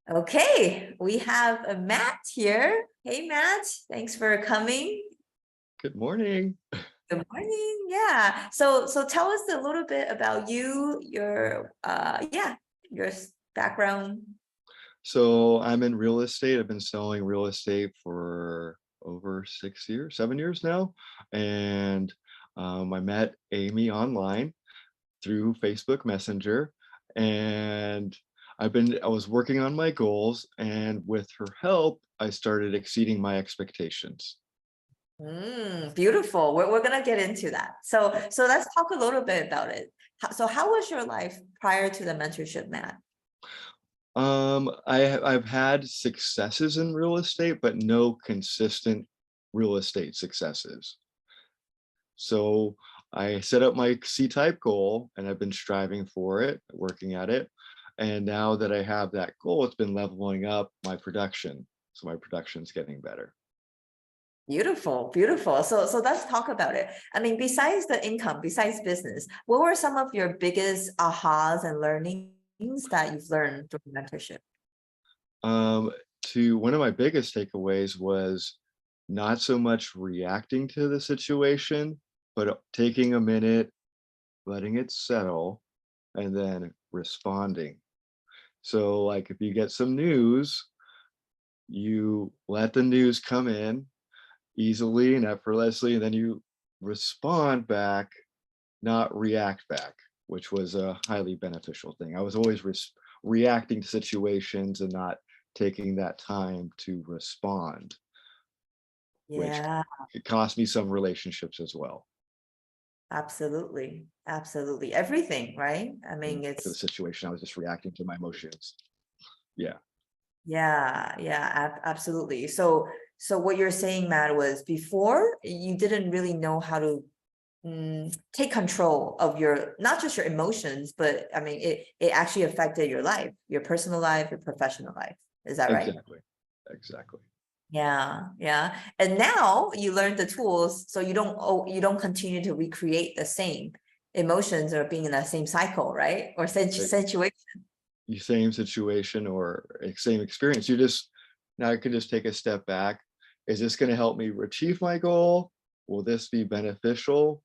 Okay, we have a Matt here. Hey, Matt, thanks for coming. Good morning. Good morning. Yeah. So tell us a little bit about you, your background. So I'm in real estate. I've been selling real estate for over 6 years, 7 years now. And I met Amy online through Facebook Messenger. And I was working on my goals. And with her help, I started exceeding my expectations. Beautiful. We're gonna get into that. So let's talk a little bit about it. So how was your life prior to the mentorship, Matt? I've had successes in real estate, but no consistent real estate successes. So I set up my C-type goal and I've been striving for it, working at it. And now that I have that goal, it's been leveling up my production. So my production's getting better. Beautiful, beautiful. So let's talk about it. I mean, besides the income, besides business, what were some of your biggest ahas and learnings that you've learned through mentorship? Um, to one of my biggest takeaways was not so much reacting to the situation, but taking a minute, letting it settle, and then responding. So like if you get some news, you let the news come in easily and effortlessly, and then you respond back, not react back, which was a highly beneficial thing. I was always reacting to situations and not taking that time to respond, which Yeah, it cost me some relationships as well. absolutely. Absolutely. Everything, right? I mean, To the it's situation, I was just reacting to my emotions. Yeah. absolutely. So what you're saying, Matt, was before you didn't really know how to take control of your not just your emotions, but I mean it actually affected your life, your personal life, your professional life. Is that right? Exactly. Exactly. Yeah. And now you learn the tools so you don't continue to recreate the same emotions or being in that same cycle, right? Or situation. You same situation or same experience. You just now I can just take a step back. Is this going to help me achieve my goal? Will this be beneficial?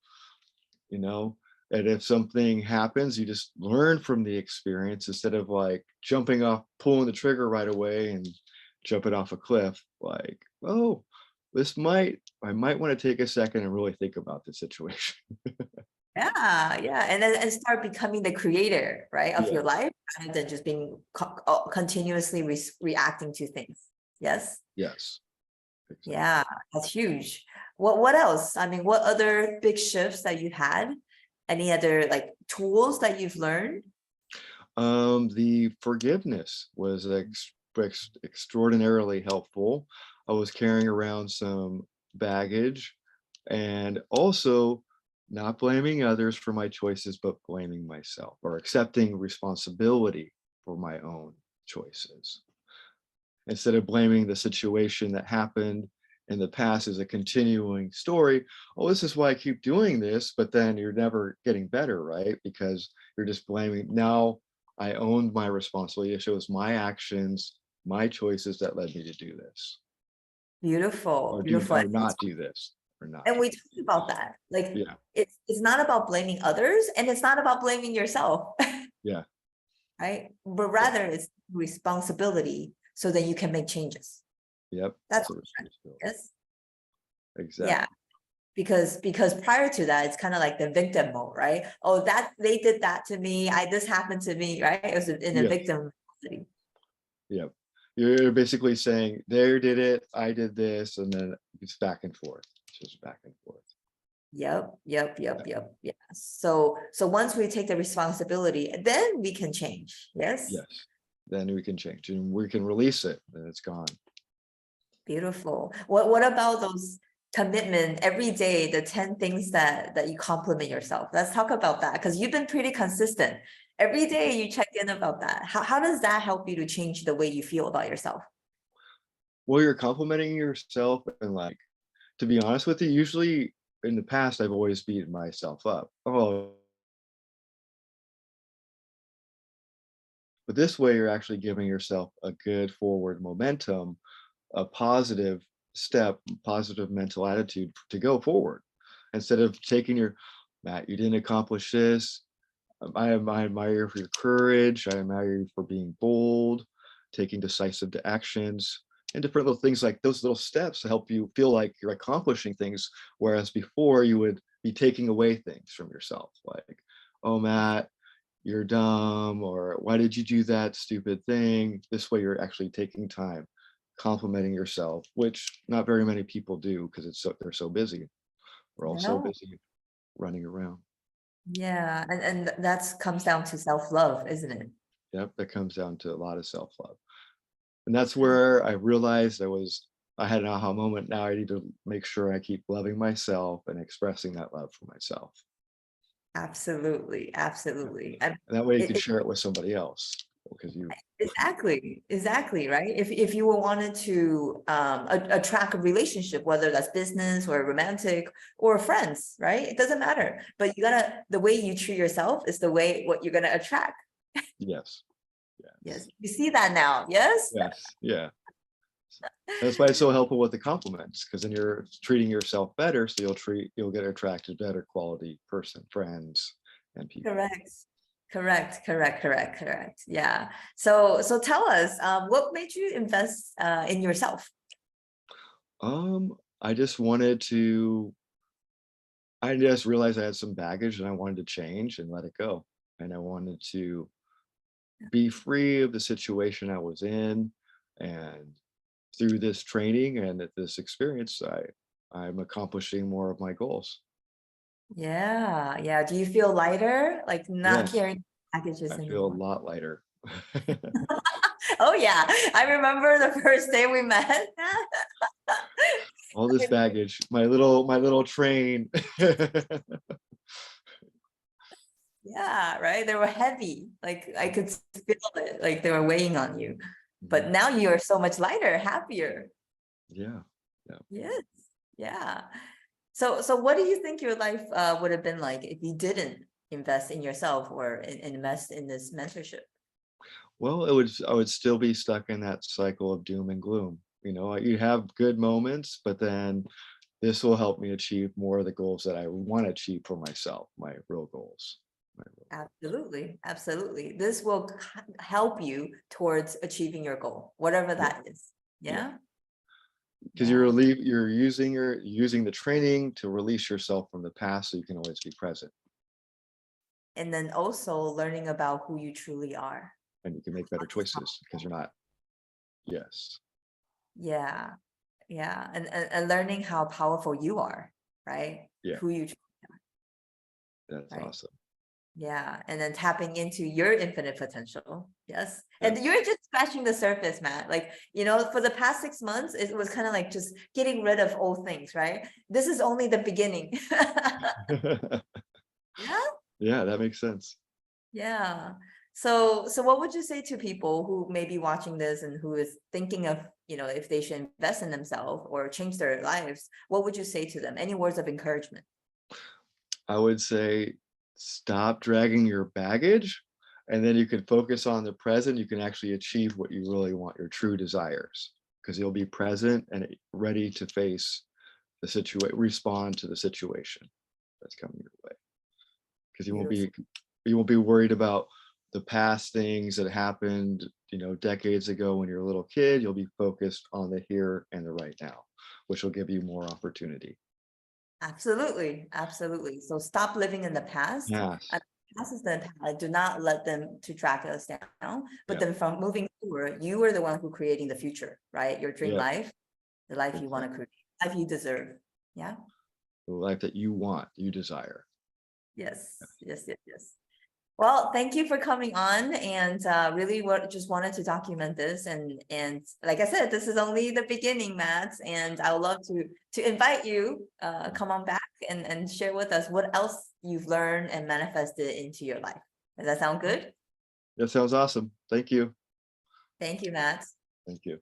You know, and if something happens, you just learn from the experience instead of like jumping off, pulling the trigger right away and jumping off a cliff. Like, oh, I might want to take a second and really think about the situation. Yeah. And then and start becoming the creator, right, of your Yes, life rather than just being continuously reacting to things. Yes. yes, exactly. Yeah, that's huge. What else? I mean, what other big shifts that you had? Any other like tools that you've learned? The forgiveness was extraordinarily helpful. I was carrying around some baggage and also not blaming others for my choices, but blaming myself or accepting responsibility for my own choices instead of blaming the situation that happened in the past as a continuing story. Oh, this is why I keep doing this, but then you're never getting better, right? Because you're just blaming. Now I owned my responsibility. It shows my actions, my choices that led me to do this, Beautiful, or do beautiful. or not do this, or not And do. we talked about that. Like Yeah, it's not about blaming others and it's not about blaming yourself, yeah, right? But yeah. rather it's responsibility so that you can make changes. Yep. That's It's a what responsibility. it is. Yeah. Exactly. Because prior to that it's kind of like the victim mode, right? Oh, that they did that to me, I this happened to me, right? It was in a Yes. victim mentality. Yep. You're basically saying they did it, I did this, and then it's back and forth. It's just back and forth. Yeah. Yeah. So once we take the responsibility, then we can change. Yes. Yes. Then we can change and we can release it, and it's gone. Beautiful. What about those commitment every day, the 10 things that you compliment yourself? Let's talk about that because you've been pretty consistent. Every day you check in about that. How does that help you to change the way you feel about yourself? Well, you're complimenting yourself, and like, to be honest with you, usually in the past, I've always beaten myself up. Oh, But this way, you're actually giving yourself a good forward momentum, a positive step, positive mental attitude to go forward instead of taking your, Matt, you didn't accomplish this. I admire you for your courage. I admire you for being bold, taking decisive actions, and different little things like those little steps to help you feel like you're accomplishing things. Whereas before, you would be taking away things from yourself, like, oh, Matt, you're dumb, or why did you do that stupid thing? This way, you're actually taking time, complimenting yourself, which not very many people do because they're so busy. We're all so No. busy running around. Yeah, and that's comes down to self-love, isn't it? Yep, that comes down to a lot of self-love. And that's where I realized I had an aha moment. Now I need to make sure I keep loving myself and expressing that love for myself. Absolutely, Yeah. absolutely. And that way you It, can it- share it with somebody else because you, exactly, right? If you wanted to attract a relationship, whether that's business or romantic or friends, right? It doesn't matter. But the way you treat yourself is the way what you're gonna attract. yes, Yes, yes, you see that now. Yes. yes, yeah. That's why it's so helpful with the compliments, because then you're treating yourself better, so you'll get attracted to better quality person, friends, and people. Correct. Correct. Yeah. So tell us, what made you invest in yourself? I just wanted to I just realized I had some baggage and I wanted to change and let it go. And I wanted to be free of the situation I was in. And through this training and at this experience, I'm accomplishing more of my goals. Yeah, yeah. Do you feel lighter, like not Yes, carrying packages I feel a anymore? lot lighter. Oh yeah, I remember the first day we met. All this baggage, my little train. Yeah, right. They were heavy. Like I could feel it, like they were weighing on you. But Mhm. now you are so much lighter, happier. Yeah, yeah. Yes. Yeah. So what do you think your life would have been like if you didn't invest in yourself or invest in this mentorship? Well, I would still be stuck in that cycle of doom and gloom. You know, you have good moments, but then this will help me achieve more of the goals that I want to achieve for myself, my real goals. My real goal. Absolutely, absolutely. This will help you towards achieving your goal, whatever Yeah, that is. yeah. Yeah, Because yeah. you're using the training to release yourself from the past so you can always be present And then also learning about who you truly are. and you can make better choices because you're not, yes. Yeah, yeah. And learning how powerful you are, right? Yeah, Who you, that's right? awesome. Yeah, and then tapping into your infinite potential. Yes. And Yes. you're just scratching the surface, Matt. Like, for the past 6 months, it was kind of like just getting rid of old things, right? This is only the beginning. Yeah. Yeah, that makes sense. Yeah. So what would you say to people who may be watching this and who is thinking of, if they should invest in themselves or change their lives? What would you say to them? Any words of encouragement? I would say stop dragging your baggage and then you can focus on the present. You can actually achieve what you really want, your true desires, because you'll be present and ready to face the situation, respond to the situation that's coming your way. Because Beautiful. you won't be worried about the past things that happened, decades ago when you're a little kid. You'll be focused on the here and the right now, which will give you more opportunity. Absolutely. Absolutely. So stop living in the past. Yes. And past is the past. Do not let them to track us down. But Yeah. then from moving forward, you are the one who creating the future, right? Your dream Yeah. life, the life you want to Exactly. create, life you deserve. Yeah. The life that you want, you desire. Yes. Well, thank you for coming on, and really just wanted to document this, and like I said, this is only the beginning, Matt, and I would love to invite you come on back and share with us what else you've learned and manifested into your life. Does that sound good? That sounds awesome. Thank you. Thank you, Matt. Thank you.